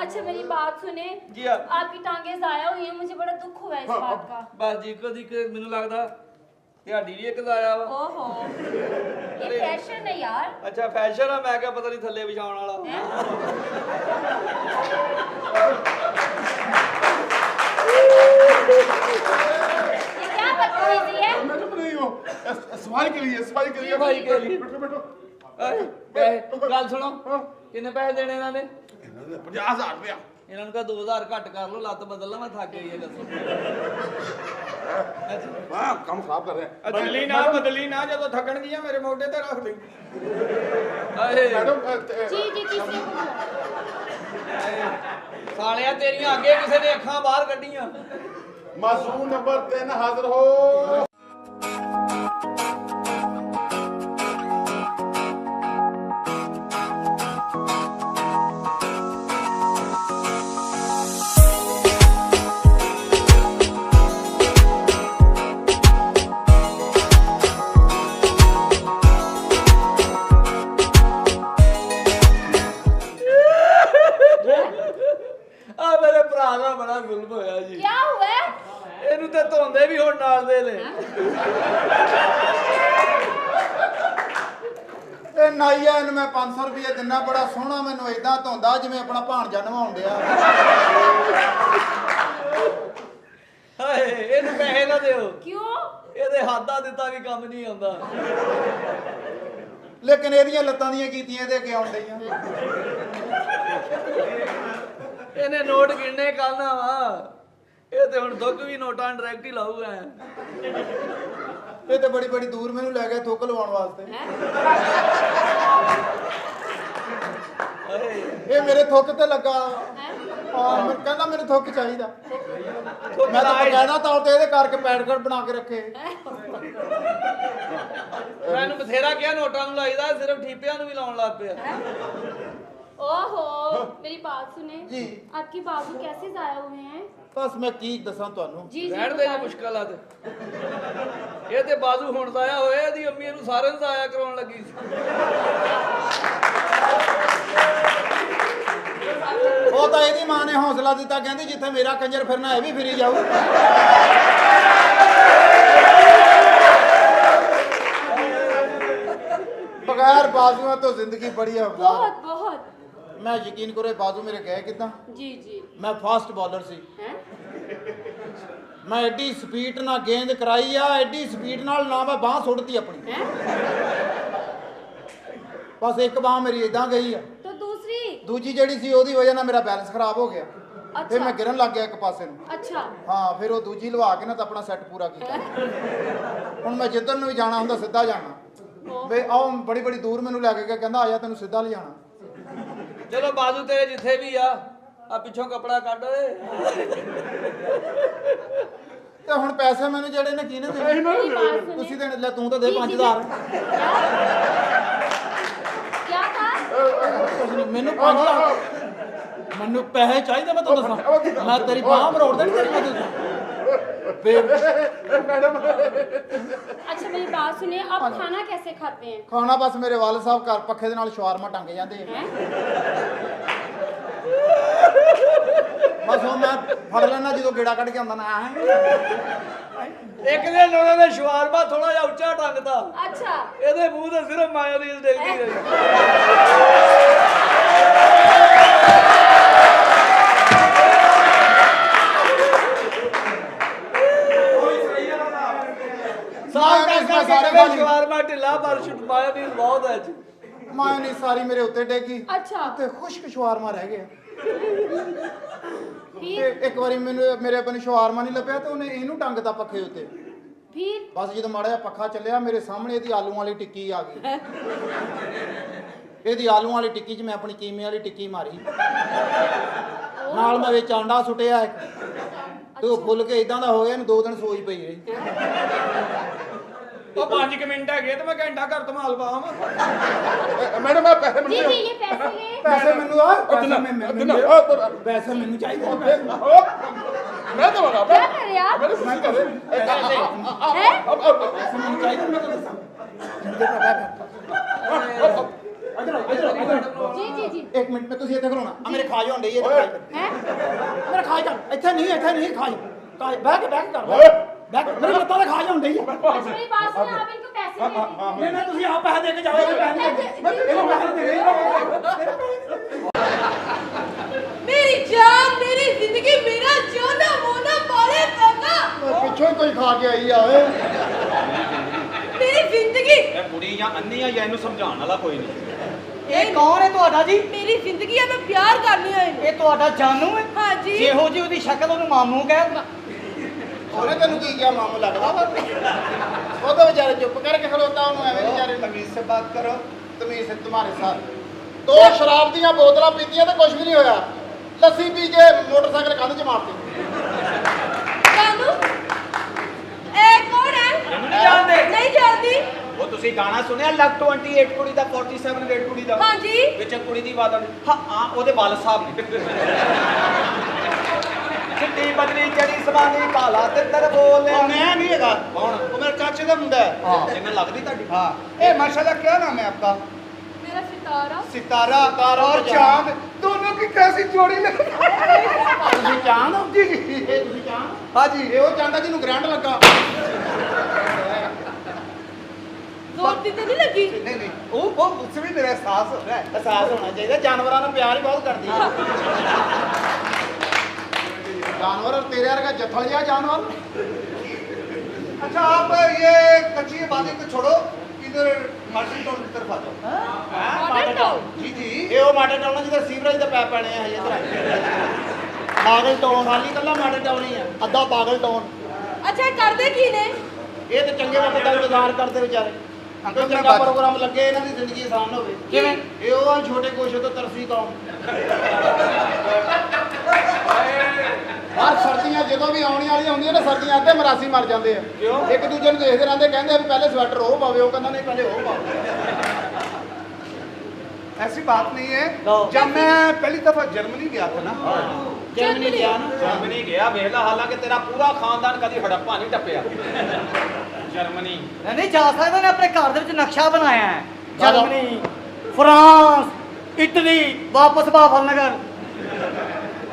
अच्छा मेरी बात सुने जी हाँ। आपकी टांगे जाया हुई हैं मुझे बड़ा दुख हुआ है इस बात का ਬਸ ਜੀ ਕਦੀ ਕਿ ਮੈਨੂੰ ਲੱਗਦਾ ਤੁਹਾਡੀ ਵੀ ਇੱਕ ਆਇਆ ਵਾ ओहो ये फैशन है यार ਅੱਛਾ ਫੈਸ਼ਨ ਆ ਮੈਂ ਕਿਹਾ ਪਤਾ ਨਹੀਂ ਥੱਲੇ ਵਿਛਾਉਣ ਵਾਲਾ ये क्या बदतमीजी है मैडम नहीं हो सफाई के लिए सफाई के लिए। बैठो बैठो ਓਏ, ਪੈਸੇ ਗੱਲ ਸੁਣੋ ਕਿੰਨੇ ਪੈਸੇ ਦੇਣੇ ਇਹਨਾਂ ਨੇ 50,000 रुपया ਇਹਨਾਂ ਨੂੰ ਕਹਾ 2000 ਘੱਟ ਕਰ ਲਓ ਲੱਤ ਬਦਲ ਲਾ ਮੈਂ ਥੱਕ ਗਈ ਹੈ ਦੱਸੋ हाँ काम खराब कर रहे हैं ਬਦਲੀ ਨਾ ਜਦੋਂ ਥੱਕਣ ਗਈਆਂ ਮੇਰੇ ਮੋਢੇ ਤੇ ਰੱਖ ਲਈ ਆਏ मैडम जी जी तीसरे को ਸਾਲਿਆ ਤੇਰੀਆਂ ਅੱਗੇ ਕਿਸੇ ਨੇ ਅੱਖਾਂ ਬਾਹਰ ਕੱਢੀਆਂ मजदूर नंबर 3 हाजिर हो ਆ ਮੇਰੇ ਭਰਾ ਦਾ ਬੜਾ ਜ਼ੁਲਮ ਹੋਇਆ ਜੀ क्या हुआ है ਇਹਨੂੰ ਤੇ ਧੋਂਦੇ ਵੀ ਹੁਣ ਨਾਲ ਦੇ ਨੇ ਇਹ ਨਾਈਆ ਇਹਨੂੰ ਮੈਂ 500 ਰੁਪਏ ਦਿੰਨਾ ਬੜਾ ਸੋਹਣਾ ਮੈਨੂੰ ਇਦਾਂ ਧੋਂਦਾ ਜਿਵੇਂ ਆਪਣਾ ਭਾਣਜਾ ਨਵਾਉਣ ਡਿਆ ਹਾਏ ਇਹਨੂੰ ਪੈਸੇ ਨਾ ਦਿਓ क्यों ਇਹਦੇ ਹੱਥਾਂ ਦਿੱਤਾ ਵੀ ਕੰਮ ਨਹੀਂ ਆਉਂਦਾ ਲੇਕਿਨ ਇਹਦੀਆਂ ਲੱਤਾਂ ਦੀਆਂ ਕੀਤੀਆਂ ਇਹਦੇ ਅੱਗੇ ਆਉਣ ਡਈਆਂ ਇਹਨੇ ਨੋਟ ਗਿਣਨੇ ਕਰਨਾ ਵਾ ਇਹ ਤੇ ਹੁਣ ਦੁੱਖ ਵੀ ਨੋਟਾਂ ਡਾਇਰੈਕਟ ਹੀ ਲਾਊਗਾ ਇਹ ਤੇ ਬੜੀ ਬੜੀ ਦੂਰ ਮੈਨੂੰ ਲੈ ਗਿਆ ਥੁੱਕ ਲਵਾਉਣ ਵਾਸਤੇ ਹਾਏ ਇਹ ਮੇਰੇ ਥੁੱਕ ਤੇ ਲੱਗਾ ਹਾਂ ਮੈਂ ਕਹਿੰਦਾ ਮੈਨੂੰ ਥੁੱਕ ਚਾਹੀਦਾ ਮੈਂ ਤਾਂ ਬਕਾਇਦਾ ਤੌਰ ਤੇ ਇਹਦੇ ਕਰਕੇ ਪੈਡਕਟ ਬਣਾ ਕੇ ਰੱਖੇ ਮੈਨੂੰ ਬਥੇਰਾ ਕਿਹਾ ਨੋਟਾਂ ਨੂੰ ਲਾਈਦਾ ਸਿਰਫ ਠੀਪਿਆਂ ਨੂੰ ਵੀ ਲਾਉਣ ਲੱਗ ਪਿਆ ओहो मेरी बात सुने जी। आपके बाबू कैसे जाए हुए हैं ਬਸ ਮੈਂ ਕੀ ਦੱਸਾਂ ਤੁਹਾਨੂੰ जी जी ਰਹਿਣ ਦੇ ਜੀ बताइए। ਮੁਸ਼ਕਲ ਆ ਤੇ ਇਹ ਤੇ ਬਾਜ਼ੂ ਹੁਣ ਜ਼ਾਇਆ ਹੋਇਆ ਇਹਦੀ ਅੰਮੀ ਇਹਨੂੰ ਸਾਰਿਆਂ ਨੂੰ ਜ਼ਾਇਆ ਕਰਾਉਣ ਲੱਗੀ ਸੀ ਉਹ ਤਾਂ ਇਹਦੀ ਮਾਂ ਨੇ ਹੌਸਲਾ ਦਿੱਤਾ ਕਹਿੰਦੀ ਜਿੱਥੇ ਮੇਰਾ ਕੰਜਰ ਫਿਰਨਾ ਇਹ ਵੀ ਫਿਰੀ ਜਾਊ ਬਗੈਰ ਬਾਜ਼ੂਆਂ ਤੋਂ ਜ਼ਿੰਦਗੀ ਬੜੀ ਹੈ बहुत बहुत ਮੈਂ ਯਕੀਨ ਕਰੋ ਇਹ ਬਾਜ਼ੂ ਮੇਰੇ ਗਏ ਕਿਦਾਂ जी जी ਮੈਂ ਫਾਸਟ ਬੋਲਰ ਸੀ हैं ਮੈਂ ਐਡੀ ਸਪੀਡ ਨਾਲ ਗੇਂਦ ਕਰਾਈ ਆ ਐਡੀ ਸਪੀਡ ਨਾਲ ਨਾ ਮੈਂ ਬਾਹ ਸੁੱਟਤੀ ਆਪਣੀ हैं ਬਸ ਇੱਕ ਬਾਹ ਮੇਰੀ ਇਦਾਂ ਗਈ ਆ तो दूसरी ਦੂਜੀ ਜਿਹੜੀ ਸੀ ਉਹਦੀ ਵਜ੍ਹਾ ਨਾਲ ਮੇਰਾ ਬੈਲੈਂਸ ਖਰਾਬ ਹੋ ਗਿਆ ਫਿਰ ਮੈਂ अच्छा ਗਿਰਨ ਲੱਗ ਗਿਆ ਇੱਕ ਪਾਸੇ ਨੂੰ अच्छा ਹਾਂ ਫਿਰ ਉਹ ਦੂਜੀ ਲਵਾ ਕੇ ਨਾ ਤਾਂ ਆਪਣਾ ਸੈੱਟ ਪੂਰਾ ਕੀਤਾ ਹੁਣ ਮੈਂ ਜਿੱਧਰ ਨੂੰ ਵੀ ਜਾਣਾ ਹੁੰਦਾ ਸਿੱਧਾ ਜਾਣਾ ਵੇ ਆਹ ਬੜੀ ਬੜੀ ਦੂਰ ਮੈਨੂੰ ਲੈ ਕੇ ਗਿਆ ਕਹਿੰਦਾ ਆਇਆ ਤੈਨੂੰ ਸਿੱਧਾ ਲਿਜਾਣਾ ਚਲੋ ਬਾਜ਼ੂ ਤੇਰੇ ਜਿੱਥੇ ਵੀ ਆ ਪਿੱਛੋਂ ਕਪੜਾ ਕੱਢ ਓਏ ਤੇ ਹੁਣ ਪੈਸੇ ਮੈਨੂੰ ਜਿਹੜੇ ਨੇ ਕਿਹਨੇ ਦੇਣੇ मेरी बात सुने ਤੁਸੀਂ ਦੇਣੇ ਲੈ ਤੂੰ ਤਾਂ ਦੇ जी, जी, 5000 क्या था ਕੁਛ ਨਹੀਂ, ਮੈਨੂੰ 5000 ਮੈਨੂੰ ਪੈਸੇ ਚਾਹੀਦੇ ਮੈਂ ਤੁਹਾਨੂੰ ਦੱਸਾਂ ਮੈਂ ਤੇਰੀ ਬਾਹ ਮਰੋੜ ਦੇਣੀ ਤੇਰੀ ਮੈਂ ਦੱਸਾਂ मैडम अच्छा मेरी बात सुनिए आप खाना कैसे खाते हैं ਖਾਣਾ ਬਸ ਮੇਰੇ ਵਾਲ ਸਾਹਿਬ ਘਰ ਪੱਖੇ ਦੇ ਨਾਲ ਸ਼ਵਾਰਮਾ ਟੰਗ ਜਾਂਦੇ ਆ। हैं ਬਸ ਉਹ ਮੈਂ ਫੜ ਲੈਣਾ ਜਦੋਂ ਗੇੜਾ ਕੱਢ ਕੇ ਆਉਂਦਾ ਨਾ ਇੱਕ ਦਿਨ ਉਹਨਾਂ ਨੇ ਸ਼ਵਾਰਮਾ ਥੋੜਾ ਜਿਹਾ ਉੱਚਾ ਟੰਗਦਾ, ਅੱਛਾ ਇਹਦੇ ਮੂੰਹ ਤੇ ਸਿਰਫ ਮਾਇਓਨੀਜ਼ ਡਿੱਗਦੀ ਰਹੀ। ਮਾਇਓਨੀਜ਼ ਮੈਂ ਸਾਰੇ ਖਾ ਲਈ। ਸ਼ਵਾਰਮਾ ਢਿੱਲਾ ਪਰ ਮਾਇਓਨੀਜ਼ ਬਹੁਤ ਹੈ ਜੀ। ਮਾਇਓਨੀਜ਼ ਸਾਰੀ ਮੇਰੇ ਉੱਤੇ ਡੇਗੀ ਅੱਛਾ ਤੇ ਖੁਸ਼ਕ ਸ਼ਵਾਰਮਾ ਰਹਿ ਗਿਆ। ਫਿਰ ਤੇ ਇੱਕ ਵਾਰੀ ਮੈਨੂੰ ਮੇਰੇ ਆਪਣੇ ਸ਼ਵਾਰਮਾ ਨਹੀਂ ਲੱਭਿਆ ਤੇ ਉਹਨੇ ਇਹਨੂੰ ਟੰਗਤਾ ਪੱਖੇ ਉੱਤੇ। ਫਿਰ ਬਸ ਜਦੋਂ ਮਾੜਾ ਜਿਹਾ ਪੱਖਾ ਚੱਲਿਆ ਮੇਰੇ ਸਾਹਮਣੇ ਇਹਦੀ ਆਲੂਆਂ ਵਾਲੀ ਟਿੱਕੀ ਆ ਗਈ। ਇਹਦੀ ਆਲੂਆਂ ਵਾਲੀ ਟਿੱਕੀ 'ਚ ਮੈਂ ਆਪਣੀ ਕੀਮੇ ਵਾਲੀ ਟਿੱਕੀ ਮਾਰੀ, ਨਾਲ ਮੈਂ ਵਿੱਚ ਆਂਡਾ ਸੁੱਟਿਆ ਇੱਕ, ਤੇ ਉਹ ਫੁੱਲ ਕੇ ਇਦਾਂ ਦਾ ਹੋ ਗਿਆ ਇਹਨੂੰ 2 ਦਿਨ ਸੋਈ ਪਈ ਰਹੀ। ਉਹ 5 ਮਿੰਟ ਹੈਗੇ ਤੇ ਮੈਂ ਘੰਟਾ ਘਰ ਧਮਾਲ ਪਾਵਾਂ। मैडम मैं पैसे ਜੀ मिलते ਜੀ ਇਹ ਪੈਸੇ ਲੈ ਪੈਸੇ ਮੈਨੂੰ ਆ कितना कितना ਪੈਸੇ ਮੈਨੂੰ ਚਾਹੀਦੇ ਆ। मैं तो बता क्या कर रहे आप मैंने कुछ करे हैं ਪੈਸੇ ਮੈਨੂੰ ਚਾਹੀਦੇ ਮੈਂ ਤਾਂ ਦੱਸਾਂ। जी जी जी ਇੱਕ ਮਿੰਟ ਮੈਂ ਤੁਸੀਂ ਇੱਥੇ ਖਲੋਣਾ ਆ ਮੇਰੇ ਖਾ ਜਾਣ ਡਈ हैं ਮੇਰੇ ਖਾ ਜਾ ਇੱਥੇ ਨਹੀਂ ਖਾ ਬਹਿ ਕੇ ਬੈਠ ਮੇਰੇ ਲੱਤਾਂ ਤੇ ਖਾ ਜਾਣ ਡਈ ਆ। मेरी बात सुनिए आप इनको पैसे दे दीजिए ਨਹੀਂ ਤੁਸੀਂ ਆਪ ਪੈਸੇ ਦੇ ਕੇ ਜਾਓ ਇਹਨੂੰ ਪੈਸੇ ਦੇ मेरी जान मेरी जिंदगी मेरा जोना मोना पाले पाका ਪਿੱਛੋਂ ਹੀ ਕੋਈ ਖਾ ਕੇ ਆਈ ਆ ਓਏ। मेरी जिंदगी ਇਹ ਕੁੜੀ ਜਾਂ ਅੰਨੀ ਆ ਜਾਂ ਇਹਨੂੰ ਸਮਝਾਉਣ ਵਾਲਾ ਕੋਈ ਨਹੀਂ। ਇਹ ਕੌਣ ਹੈ ਤੁਹਾਡਾ ਜੀ? मेरी जिंदगी है मैं प्यार करनी है ਇਹ ਤੁਹਾਡਾ ਜਾਨੂ ਹੈ? हाँ जी ਜਿਹੋ ਜੀ ਉਹਦੀ ਸ਼ਕਲ ਉਹਨੂੰ ਮਾਮੂ ਕਹਿ। ਉਹਨੇ ਤੈਨੂੰ ਕੀ ਕਿਹਾ ਮਾਮੂ ਲੱਗਦਾ ਵਾ? ਉਹ ਤਾਂ ਵਿਚਾਰੇ ਚੁੱਪ ਕਰਕੇ ਖਲੋਤਾ ਉਹਨੂੰ ਐਵੇਂ ਵਿਚਾਰੇ ਤਮੀਜ਼ ਸੇ ਬਾਤ ਕਰੋ ਤਮੀਜ਼ ਸੇ ਤੁਹਾਡੇ ਸਾਥ। 2 ਸ਼ਰਾਬ ਦੀਆਂ ਬੋਤਲਾਂ ਪੀਤੀਆਂ ਤੇ ਕੁਝ ਵੀ ਨਹੀਂ ਹੋਇਆ। ਲੱਸੀ ਪੀ ਕੇ ਮੋਟਰਸਾਈਕਲ ਕੰਧ 'ਚ ਮਾਰਤੀ। जानू ए कौन है ਇਹਨੂੰ ਨਹੀਂ ਜਾਣਦੇ? नहीं जानती ਉਹ ਤੁਸੀਂ ਗਾਣਾ ਸੁਣਿਆ ਲੱਗ 28 ਕੁੜੀ ਦਾ 47 ਰੇਟ ਕੁੜੀ ਦਾ? हाँ जी ਵਿੱਚ ਕੁੜੀ ਦੀ ਆਵਾਜ਼ ਆਉਂਦੀ ਹਾਂ ਉਹਦੇ ਵਾਲ ਸਾਹਿਬ ਨੇ। ਚਿੱਟੀ ਬਦਲੀ ਚੜੀ ਸਵਾਨੀ ਕਾਲਾ ਤਿੱਤਰ ਬੋਲੇ। ਮੈਂ ਨਹੀਂ ਹੈਗਾ। ਕੌਣ? ਉਹ ਮੇਰੇ ਚਾਚੇ ਦਾ ਮੁੰਡਾ ਹੈ। ਹਾਂ ਜਿਵੇਂ ਲੱਗਦੀ ਤੁਹਾਡੀ। हाँ ए माशाल्लाह क्या नाम है आपका? मेरा सितारा सितारा और चांद दोनों की कैसी जोड़ी लगी? ਤੁਸੀਂ ਚਾਂਦ ਹੋ? ਜੀ ਜੀ ਇਹ ਤੁਸੀਂ ਚਾਂਦ? हाँ जी ਇਹ ਉਹ ਚਾਂਦਾ ਜਿਹਨੂੰ ਗ੍ਰੈਂਡ ਲੱਗਾ। जोर तो नहीं लगी नहीं नहीं वो उससे भी मेरा एहसास हो रहा है। एहसास होना चाहिए। जानवरों ने प्यार ही बहुत करती है। जानवर और तेरे का जत्थल या जानवर। अच्छा आप ये कच्ची बातें को छोड़ो, इधर मार्केट टाउन की तरफ आ जाओ। मॉडल टाउन जी जी ਇਹ ਉਹ ਮਾਡਲ ਟਾਊਨ ਜਿੱਥੇ ਸੀਵਰੇਜ ਦੇ ਪੈਪ ਪੈਣੇ ਆ ਹਜੇ ਇਧਰ। ਪਾਗਲ ਟਾਊਨ ਖਾਲੀ ਕੱਲਾ ਮਾਡਲ ਟਾਊਨ ਹੀ ਆ, ਅੱਧਾ ਪਾਗਲ ਟਾਊਨ। अच्छा कर दे की ने ਇਹ ਤੇ ਚੰਗੇ ਵਕਤ ਦਾ ਇੰਤਜ਼ਾਰ ਕਰਦੇ ਵਿਚਾਰੇ। ਕੋਈ ਚੰਗਾ ਪ੍ਰੋਗਰਾਮ ਲੱਗੇ ਇਹਨਾਂ ਦੀ ਜ਼ਿੰਦਗੀ ਆਸਾਨ ਹੋਵੇ। ਕਿਵੇਂ? ਇਹ ਉਹ ਆ ਛੋਟੇ ਗੋਸ਼ੇ ਤੋਂ ਤਰਸੀ ਕੌਮ। ਹਰ ਸਰਦੀਆਂ ਜਦੋਂ ਵੀ ਆਉਣੀ ਵਾਲੀ ਹੁੰਦੀਆਂ ਨੇ ਸਰਦੀਆਂ ਅੱਧੇ ਮਰਾਸੀ ਮਰ ਜਾਂਦੇ ਆ। ਕਿਉਂ? ਇੱਕ ਦੂਜੇ ਨੂੰ ਦੇਖਦੇ ਰਹਿੰਦੇ ਕਹਿੰਦੇ ਵੀ ਪਹਿਲੇ ਸਵੈਟਰ ਉਹ ਪਾਵੇ, ਉਹ ਕਹਿੰਦਾ ਨਹੀਂ ਪਹਿਲੇ ਉਹ ਪਾਵੇ। ऐसी बात नहीं है। जब मैं पहली दफा जर्मनी गया था ना, ਜਰਮਨੀ ਗਿਆ ਨਾ। ਜਰਮਨੀ ਗਿਆ ਵੇਖ ਲਾ, ਹਾਲਾਂਕਿ ਤੇਰਾ ਪੂਰਾ ਖਾਨਦਾਨ ਕਦੀ ਹੜੱਪਾ ਨਹੀਂ ਟੱਪਿਆ। ਜਰਮਨੀ ਨਹੀਂ ਜਾ ਸਕਦਾ ਨੇ ਆਪਣੇ ਘਰ ਦੇ ਵਿੱਚ ਨਕਸ਼ਾ ਬਣਾਇਆ ਹੈ। ਜਰਮਨੀ, ਫਰਾਂਸ, ਇਟਲੀ, ਵਾਪਸ ਬਾਫਲ ਨਗਰ।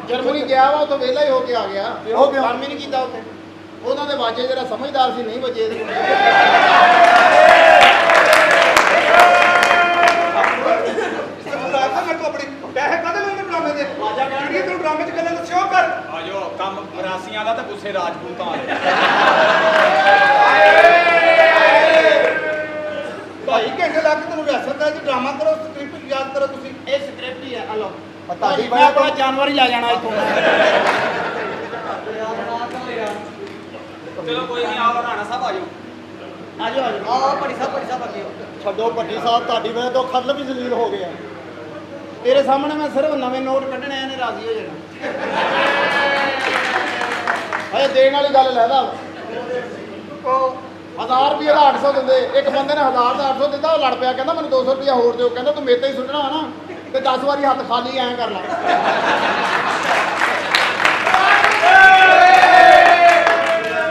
ਜਰਮਨੀ ਗਿਆ ਵਾ ਉੱਥੋਂ ਵਿਹਲਾ ਹੀ ਹੋ ਕੇ ਆ ਗਿਆ। ਉਹ ਕੰਮ ਹੀ ਨਹੀਂ ਕੀਤਾ ਉੱਥੇ। ਉਹਨਾਂ ਦੇ ਵਾਜੇ ਜਿਹੜਾ ਸਮਝਦਾਰ ਸੀ ਨਹੀਂ ਵੱਜੇ ਇਹਦੇ मैं तो अपने पैसे कदे लेने ड्रामे दे आजा गाड़ी तू ड्रामे च गल्लां दस्सियो कर। ਆਜੋ ਕੰਮ ਮਰਾਸੀਆਂ ਦਾ ਤੇ ਗੁੱਸੇ ਰਾਜਪੂਤਾਂ ਵਾਲੇ। भाई घंटे लग तू रिहर्सल कर ड्रामा करो, स्क्रिप्ट याद करो तुसी। ਇਹ ਸਕ੍ਰਿਪਟ ਹੀ ਹੈ। ਆ ਲਓ ਤੁਹਾਡੀ ਮੈਂ ਆਪਣਾ ਜਾਨਵਰ ਹੀ ਲੈ ਜਾਣਾ ਇੱਥੋਂ। ਚਲੋ ਕੋਈ ਨਹੀਂ, ਆਓ ਰਾਣਾ ਸਾਹਿਬ ਆਜੋ। ਆਜੋ ਆਜੋ। ਆਹ ਭੱਟੀ ਸਾਹਿਬ ਅੱਗੇ ਛੱਡੋ ਭੱਟੀ ਸਾਹਿਬ, ਤੁਹਾਡੀ ਵਜ੍ਹਾ ਤੋਂ ਖਤਲ ਵੀ ਜ਼ਲੀਲ ਹੋ ਗਿਆ। ਤੇਰੇ ਸਾਹਮਣੇ ਮੈਂ ਸਿਰਫ ਨਵੇਂ ਨੋਟ ਕੱਢਣੇ ਆ, ਇਹਨੇ ਰਾਜ਼ੀ ਹੋ ਜਾਣਾ। ਹਏ ਦੇਣ ਵਾਲੀ ਗੱਲ ਲੈਦਾ। ਉਹ 1000 ਰੁਪਏ ਦਾ 800 ਦਿੰਦੇ। ਇੱਕ ਬੰਦੇ ਨੇ 1000 ਦਾ 800 ਦਿੱਤਾ, ਉਹ ਲੜ ਪਿਆ, ਕਹਿੰਦਾ ਮੈਨੂੰ 200 ਰੁਪਏ ਹੋਰ ਦਿਓ। ਕਹਿੰਦਾ ਤੂੰ ਮੇਰੇ ਤੇ ਹੀ ਸੁੱਟਣਾ ਨਾ ਤੇ 10 ਵਾਰੀ ਹੱਥ ਖਾਲੀ ਐਂ ਕਰ ਲਾ।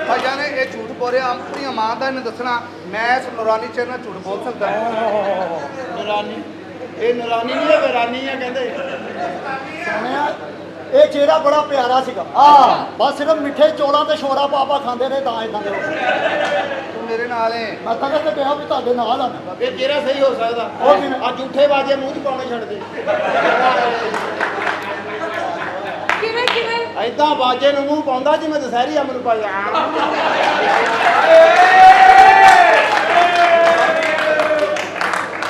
भाई जाने ये झूठ बोल रहे आप अपनी ईमानदारी ने दसना। मैं इस नूरानी चेहरे ਨਾਲ ਝੂਠ बोल सकता हूं। ਨੂਰਾਨੀ ਇਹ ਨੂਰਾਨੀ ਨਹੀਂ ਹੈ, ਵੇਰਾਨੀ ਹੈ ਕਹਿੰਦੇ। ਸੁਣਿਆ ਇਹ ਚਿਹਰਾ ਬੜਾ ਪਿਆਰਾ ਸੀਗਾ ਆ ਬਸ ਸਿਰਫ ਮਿੱਠੇ ਚੌਲਾਂ ਤੇ ਸ਼ੋਰਾ ਪਾ ਖਾਂਦੇ ਨੇ ਤਾਂ ਇਦਾਂ ਦੇ ਤੂੰ ਮੇਰੇ ਨਾਲ ਹੈ। ਮੈਂ ਤਾਂ ਕਹਿੰਦਾ ਕਿਹਾ ਵੀ ਤੁਹਾਡੇ ਨਾਲ ਆ ਮੈਂ। ਇਹ ਚਿਹਰਾ ਸਹੀ ਹੋ ਸਕਦਾ ਉਹ ਕਿਵੇਂ? ਆ ਝੂਠੇ ਬਾਜੇ ਮੂੰਹ 'ਚ ਪਾਉਣੇ ਛੱਡ ਦੇ ਕਿਵੇਂ ਕਿਵੇਂ ਐਦਾਂ ਬਾਜੇ ਨੂੰ ਮੂੰਹ ਪਾਉਂਦਾ ਜਿਵੇਂ ਦਸਹਿਰੀ ਅੰਬ ਨੂੰ ਪਾਇਆ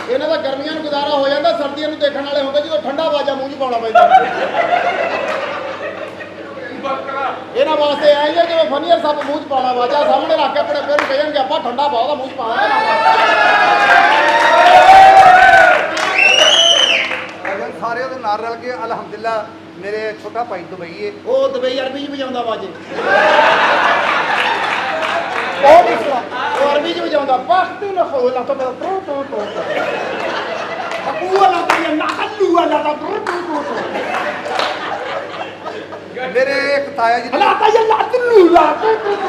ਇਹਨਾਂ ਦਾ ਗਰਮੀਆਂ ਨੂੰ ਗੁਜ਼ਾਰਾ ਹੋ ਜਾਂਦਾ, ਸਰਦੀਆਂ ਨੂੰ ਦੇਖਣ ਵਾਲੇ ਹੁੰਦੇ ਜਦੋਂ ਠੰਡਾ ਬਾਜਾ ਮੂੰਹ 'ਚ ਪਾਉਣਾ ਪੈਂਦਾ ਇਹਨਾਂ ਵਾਸਤੇ ਐਂ ਜੇ ਜਿਵੇਂ ਫਨੀਅਰ ਸੱਪ ਮੂੰਹ 'ਚ ਪਾਉਣਾ ਬਾਜਾ ਸਾਹਮਣੇ ਰੱਖ ਕੇ ਆਪਣੇ ਪੈਰ ਕਹਿਣਗੇ ਆਪਾਂ ਠੰਡਾ ਬਹੁਤ ਆ ਮੂੰਹ 'ਚ ਪਾਵਾਂਗੇ ਅਗਰ ਸਾਰੇ ਉਹਦੇ ਨਾਲ ਰਲ ਕੇ ਅਲਹਮਦੁਲਿਲਾ ਮੇਰੇ ਛੋਟਾ ਭਾਈ ਦੁਬਈ ਹੈ। ਉਹ ਦੁਬਈ ਅਰਬੀ 'ਚ ਵਜਾਉਂਦਾ ਬਾਜੇ ਉਹ ਕਿਸ ਤਰ੍ਹਾਂ ਉਹ ਅਰਬੀ 'ਚ ਵਜਾਉਂਦਾ ਪਖਤੂ ਨਾ ਹੋ ਲਾ ਤਾਂ ਟੋ ਟੋ ਟੋ ਅਕੂਆ ਲਾ ਤਾਂ ਨਾ ਹੱਲੂ ਲਾ ਤਾਂ ਟੋ ਟੋ ਟੋ ਮੇਰੇ ਇੱਕ ਤਾਇਆ ਜੀ ਲਾ ਤਾਂ ਇਹ ਲਾ ਤਲੂ ਲਾ ਟੋ ਟੋ ਟੋ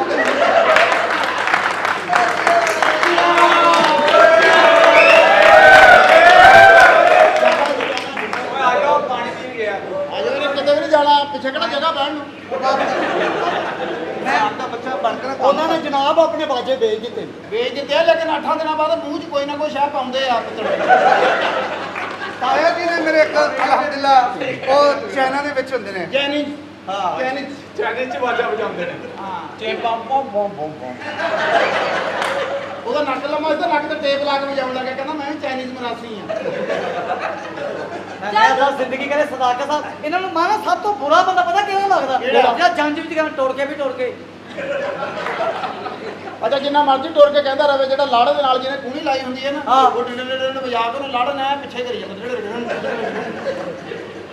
ਓਏ ਆ ਜਾਓ ਪਾਣੀ ਪੀ ਗਿਆ ਅਜੇ ਉਹਨੇ ਕਿਤੇ ਵੀ ਨਹੀਂ ਜਾਣਾ ਪਿੱਛੇ ਕਿਹੜਾ ਜਗ੍ਹਾ ਬਹਿਣ ਨੂੰ ਮੈਂ ਆਪਦਾ ਬੱਚਾ ਬਣ ਕੇ ਨਾ ਕੰਮ ਉਹਨਾਂ ਨੇ ਜਨਾਬ ਆਪਣੇ ਬਾਜੇ ਵੇਚ ਦਿੱਤੇ ਵੇਚ ਦਿੱਤੇ ਆ, ਲੇਕਿਨ 8 ਦਿਨਾਂ ਬਾਅਦ ਮੂੰਹ 'ਚ ਕੋਈ ਨਾ ਕੋਈ ਸ਼ਾਹ ਪਾਉਂਦੇ ਆ ਪਤੜੇ ਤਾਇਆ ਜੀ ਨੇ ਮੇਰੇ ਇੱਕ ਅਲਹਮਦੁਲਿਲਾ ਉਹ ਚਾਈਨਾ ਦੇ ਵਿੱਚ ਹੁੰਦੇ ਨੇ। ਜੈਨੀ ਹਾਂ ਚਾਈਨੀਜ਼ ਚਾਈਨੀਜ਼ ਚ ਵਾਜਾ ਵਜਾਉਂਦੇ ਨੇ ਹਾਂ ਚੇ ਬੰਮ ਬੰਮ ਬੰਮ ਬੰਮ ਉਹਦਾ ਨੱਕ ਲੰਮਾ ਸੀ, ਨੱਕ ਤੇ ਟੇਪ ਲਾ ਕੇ ਵਜਾਉਣ ਲੱਗਾ, ਕਹਿੰਦਾ ਮੈਂ ਵੀ ਚਾਈਨੀਜ਼ ਮਰਾਸੀ ਆ ਮੈਂ ਤਾਂ ਜ਼ਿੰਦਗੀ ਕਰੇ ਸਦਾਕਤ ਸਾਹਿਬ ਇਹਨਾਂ ਨੂੰ ਮਾਨਾ ਸਭ ਤੋਂ ਬੁਰਾ ਬੰਦਾ ਪਤਾ ਕਿਹੜਾ ਲੱਗਦਾ ਕਿਹੜਾ? ਜਿਹੜਾ ਜੰਜ ਵਿੱਚ ਕਿਵੇਂ ਤੋੜ ਕੇ ਵੀ ਤੋੜ ਕੇ ਅੱਛਾ ਜਿੰਨਾ ਮਰਜ਼ੀ ਟੋਰ ਕੇ ਕਹਿੰਦਾ ਰਵੇ, ਜਿਹੜਾ ਲਾੜੇ ਦੇ ਨਾਲ ਜਿਹਨੇ ਕੂਣੀ ਲਾਈ ਹੁੰਦੀ ਹੈ ਨਾ ਹਾਂ। ਉਹ ਡਿਡਿਡਿਡ ਵਜਾ ਕੇ ਉਹਨੂੰ ਲਾੜਾ ਨੇ ਪਿੱਛੇ ਕਰੀ ਜਾਂਦਾ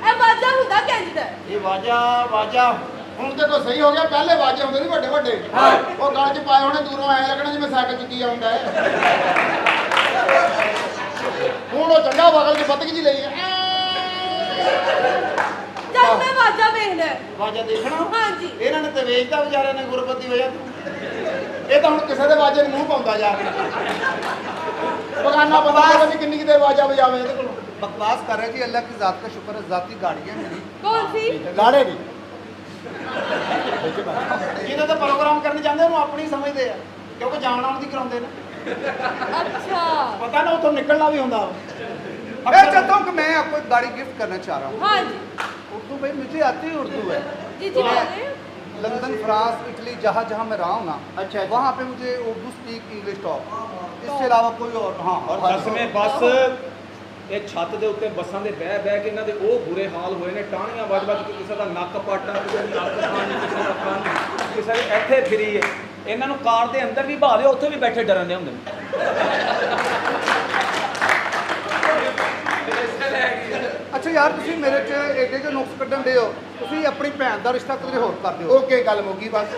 ਇਹ ਵਾਜਾ ਹੁੰਦਾ ਕਹਿੰਦਾ ਇਹ ਵਾਜਾ ਹੁਣ ਤੇ ਕੋਈ ਸਹੀ ਹੋ ਗਿਆ, ਪਹਿਲੇ ਵਾਜੇ ਹੁੰਦੇ ਨਹੀਂ ਵੱਡੇ ਵੱਡੇ ਉਹ ਗਲ 'ਚ ਪਾਏ ਹੋਣੇ, ਦੂਰੋਂ ਐ ਲੱਗਣਾ ਜਿਵੇਂ ਸਾਈਕਲ ਚੁੱਕੀ ਆਉਂਦਾ ਹੈ ਹੁਣ ਉਹ ਚੰਗਾ ਬਗਲ 'ਚ ਬੱਤਕ ਜੀ ਲਈ ਚੱਲ ਮੈਂ ਵਾਜਾ ਵੇਖਣਾ ਵਾਜਾ ਦੇਖਣਾ ਹਾਂਜੀ ਇਹਨਾਂ ਨੇ ਤੇ ਵੇਚਦਾ ਵਿਚਾਰਿਆਂ ਨੇ ਗੁਰਬਤ ਦੀ ਵਜ੍ਹਾ ਤੋਂ ਇਹ ਤਾਂ ਹੁਣ ਕਿਸੇ ਦੇ ਵਾਜੇ ਨੂੰ ਮੂੰਹ ਪਾਉਂਦਾ ਜਾ ਕੇ ਬਗਾਨਾ ਬੰਦਾ ਪਤਾ ਨਹੀਂ ਕਿੰਨੀ ਦੇਰ ਵਾਜਾ ਵਜਾਵੇ ਇਹਦੇ ਕੋਲ बकवास कर रहे जी। अल्लाह की ज़ात का शुक्र है, ज़ाती गाड़ियाँ मेरी। ਕੌਣ ਸੀ ਲਾੜੇ ਦੀ ਜਿਹਦੇ ਤੇ ਪ੍ਰੋਗਰਾਮ ਕਰਨ ਜਾਂਦੇ ਉਹਨੂੰ ਆਪਣੀ ਸਮਝਦੇ ਆ, ਕਿਉਂਕਿ ਜਾਣ ਆਉਣ ਦੀ ਕਰਾਉਂਦੇ ਨੇ ਅੱਛਾ ਪਤਾ ਨਾ ਉੱਥੋਂ ਨਿਕਲਣਾ ਵੀ ਹੁੰਦਾ मैं चाहता हूँ कि मैं आपको एक गाड़ी गिफ्ट करना चाह रहा हूँ। हाँ जी उर्दू भाई मुझे आती है, उर्दू है। जी जी बोलिए लंदन, फ्रांस, इटली, जहाँ जहाँ मैं रहा हूँ ना, अच्छा। वहाँ पे मुझे उर्दू स्पीक इंग्लिश टॉक, इसके अलावा कोई और हाँ ਔਰ ਦਸਵੇਂ ਬੱਸ ਇਹ ਛੱਤ ਦੇ ਉੱਤੇ ਬੱਸਾਂ ਦੇ ਬਹਿ ਬਹਿ ਕੇ ਇਹਨਾਂ ਦੇ ਉਹ ਬੁਰੇ ਹਾਲ ਹੋਏ ਨੇ, ਟਾਹਣੀਆਂ ਵੱਜ ਵੱਜ ਕੇ ਕਿਸੇ ਦਾ ਨੱਕ ਪਾਟਾ, ਕਿਸੇ ਦੀ ਨੱਕ ਖਾਣ, ਕਿਸੇ ਦਾ ਕੰਨ, ਕਿਸੇ ਦੇ ਇੱਥੇ ਫਿਰੀ ਹੈ। ਇਹਨਾਂ ਨੂੰ ਕਾਰ ਦੇ ਅੰਦਰ ਵੀ ਬਹਾ ਦਿਓ, ਉੱਥੇ ਵੀ ਬੈਠੇ ਡਰਨ ਦੇ ਹੁੰਦੇ ਨੇ। अच्छा यार तुसी मेरे च एडे जो नुक्स कड्ढन दे हो, तुसी अपनी भैन दा रिश्ता किधरे होर कर दिओ। ਓਕੇ ਗੱਲ ਮੁੱਕੀ ਬਸ